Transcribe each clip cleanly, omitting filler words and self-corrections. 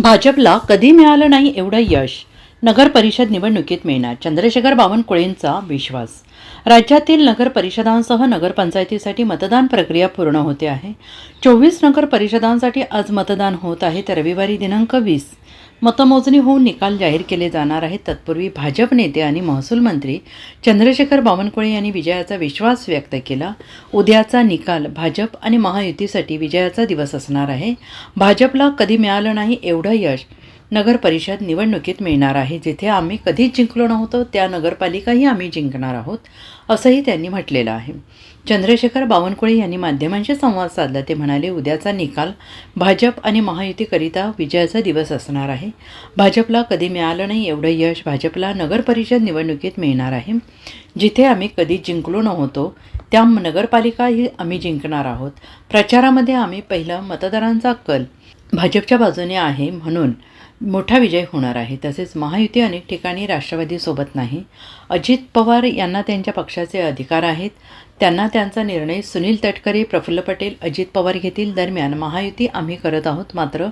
भाजपला कधी मिळालं नाही एवढं यश नगर परिषद निवडणुकीत मिळणार, चंद्रशेखर बावनकुळेंचा विश्वास। राज्यातील नगर परिषदांसह नगरपंचायतीसाठी मतदान प्रक्रिया पूर्ण होते आहे। 24 नगर परिषदांसाठी आज मतदान होत आहे, तर रविवारी दिनांक 20 मतमोजणी होऊन निकाल जाहीर केले जाणार आहेत। तत्पूर्वी भाजप नेते आणि महसूल मंत्री चंद्रशेखर बावनकुळे यांनी विजयाचा विश्वास व्यक्त केला। उद्याचा निकाल भाजप आणि महायुतीसाठी विजयाचा दिवस असणार आहे। भाजपला कधी मिळालं नाही एवढं यश नगर परिषद निवडणुकीत मिळणार आहे। जिथे आम्ही कधीच जिंकलो नव्हतो त्या नगरपालिकाही आम्ही जिंकणार आहोत, असंही त्यांनी म्हटलेलं आहे। चंद्रशेखर बावनकुळे यांनी माध्यमांशी संवाद साधला। ते म्हणाले, उद्याचा निकाल भाजप आणि महायुतीकरिता विजयाचा दिवस असणार आहे। भाजपला कधी मिळालं नाही एवढं यश भाजपला नगर परिषद निवडणुकीत मिळणार आहे। जिथे आम्ही कधीच जिंकलो नव्हतो त्या नगरपालिकाही आम्ही जिंकणार आहोत। प्रचारामध्ये आम्ही पहिला मतदारांचा कल भाजपच्या बाजूने आहे, म्हणून मोठा विजय होणार आहे। तसेच महायुती अनेक ठिकाणी राष्ट्रवादीसोबत नाही। अजित पवार यांना त्यांच्या पक्षाचे अधिकार आहेत, त्यांना त्यांचा निर्णय सुनील तटकरे, प्रफुल्ल पटेल, अजित पवार घेतील। दरम्यान महायुती आम्ही करत आहोत, मात्र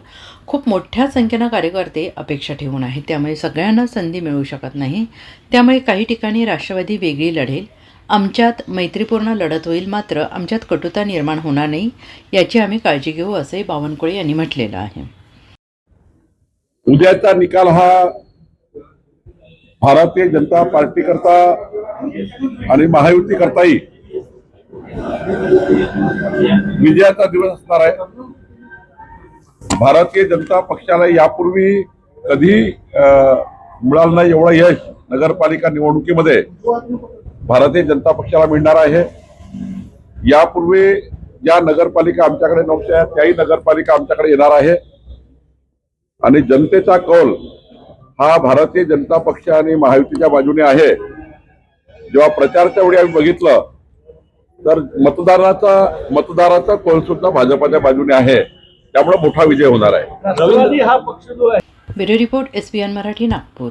खूप मोठ्या संख्येनं कार्यकर्ते अपेक्षा ठेवून आहेत, त्यामुळे सगळ्यांना संधी मिळू शकत नाही। त्यामुळे काही ठिकाणी राष्ट्रवादी वेगळी लढेल, आमच्यात मैत्रीपूर्ण लढत होईल, मात्र आमच्यात कटुता निर्माण होणार नाही याची आम्ही काळजी घेऊ, असे बावनकुळे यांनी म्हटलेलं आहे। उद्याचा निकाल हा भारतीय जनता पार्टी करता आणि महायुती करताही विजयाचा दिवस असणार आहे। भारतीय जनता पक्षाला यापूर्वी कधी मिळालं नाही एवढं यश नगरपालिका निवडणुकीमध्ये भारतीय जनता पक्षाला मिळणार आहे। यापूर्वी ज्या नगरपालिका आमच्याकडे नव्हत्या त्याही नगरपालिका आमच्याकडे येणार आहे आणि जनतेचा कौल हा भारतीय जनता पक्ष आणि महायुतीच्या बाजूने आहे। जेव्हा प्रचाराच्या वेळी आम्ही बघितलं तर मतदाराचा कौल सुद्धा भाजपाच्या बाजूने आहे, त्यामुळे मोठा विजय होणार आहे। Bureau report SBN Marathi, Nagpur.